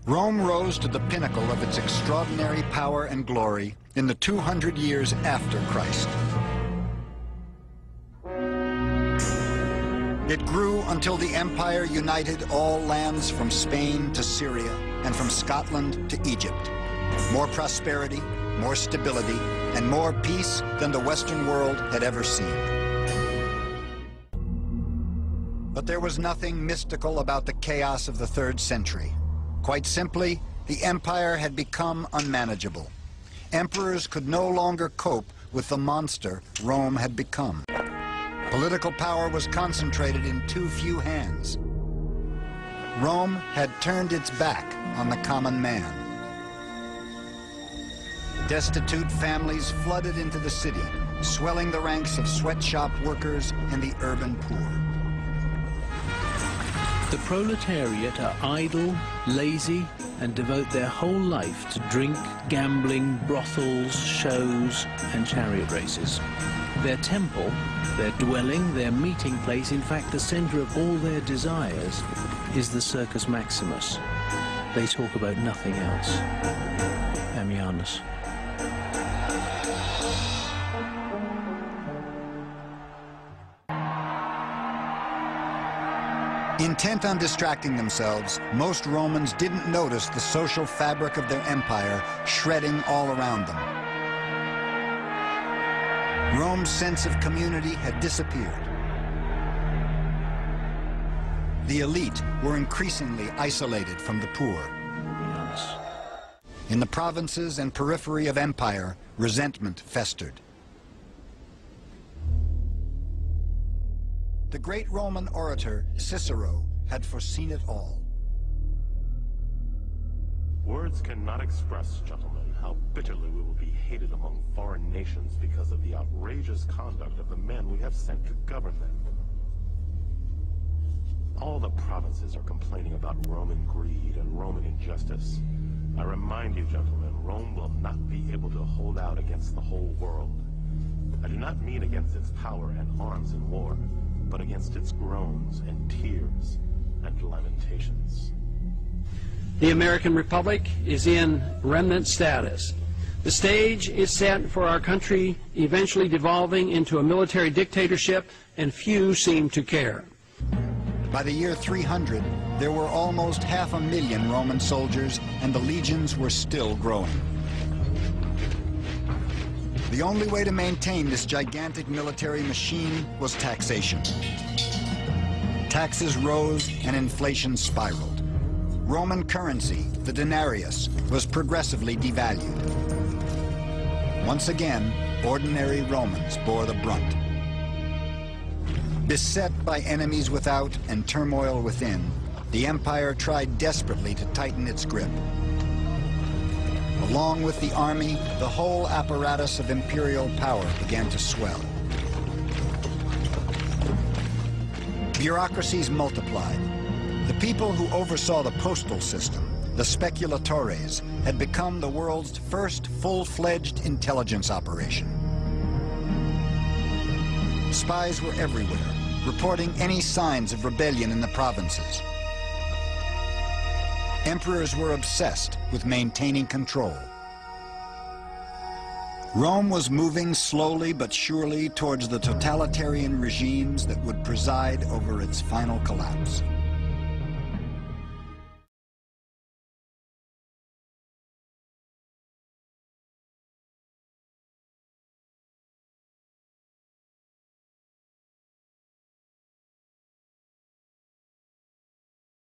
Rome rose to the pinnacle of its extraordinary power and glory in the 200 years after Christ. It grew until the empire united all lands from Spain to Syria and from Scotland to Egypt. More prosperity, more stability, and more peace than the Western world had ever seen. But there was nothing mystical about the chaos of the 3rd century. Quite simply, the empire had become unmanageable. Emperors could no longer cope with the monster Rome had become. Political power was concentrated in too few hands. Rome had turned its back on the common man. Destitute families flooded into the city, swelling the ranks of sweatshop workers and the urban poor. The proletariat are idle, lazy, and devote their whole life to drink, gambling, brothels, shows, and chariot races. Their temple, their dwelling, their meeting place, in fact the center of all their desires, is the Circus Maximus. They talk about nothing else. Ammianus. Intent on distracting themselves, most Romans didn't notice the social fabric of their empire shredding all around them. Rome's sense of community had disappeared. The elite were increasingly isolated from the poor. In the provinces and periphery of empire, resentment festered. The great Roman orator Cicero had foreseen it all. Words cannot express, gentlemen, how bitterly we will be hated among foreign nations because of the outrageous conduct of the men we have sent to govern them. All the provinces are complaining about Roman greed and Roman injustice. I remind you, gentlemen, Rome will not be able to hold out against the whole world. I do not mean against its power and arms in war, but against its groans and tears and lamentations. The American Republic is in remnant status. The stage is set for our country eventually devolving into a military dictatorship, and few seem to care. By the year 300, there were almost 500,000 Roman soldiers, and the legions were still growing. The only way to maintain this gigantic military machine was taxation. Taxes rose and inflation spiraled. Roman currency, the denarius, was progressively devalued. Once again, ordinary Romans bore the brunt. Beset by enemies without and turmoil within, the empire tried desperately to tighten its grip. Along with the army, the whole apparatus of imperial power began to swell. Bureaucracies multiplied. The people who oversaw the postal system, the speculatores, had become the world's first full-fledged intelligence operation. Spies were everywhere, reporting any signs of rebellion in the provinces. Emperors were obsessed with maintaining control. Rome was moving slowly but surely towards the totalitarian regimes that would preside over its final collapse.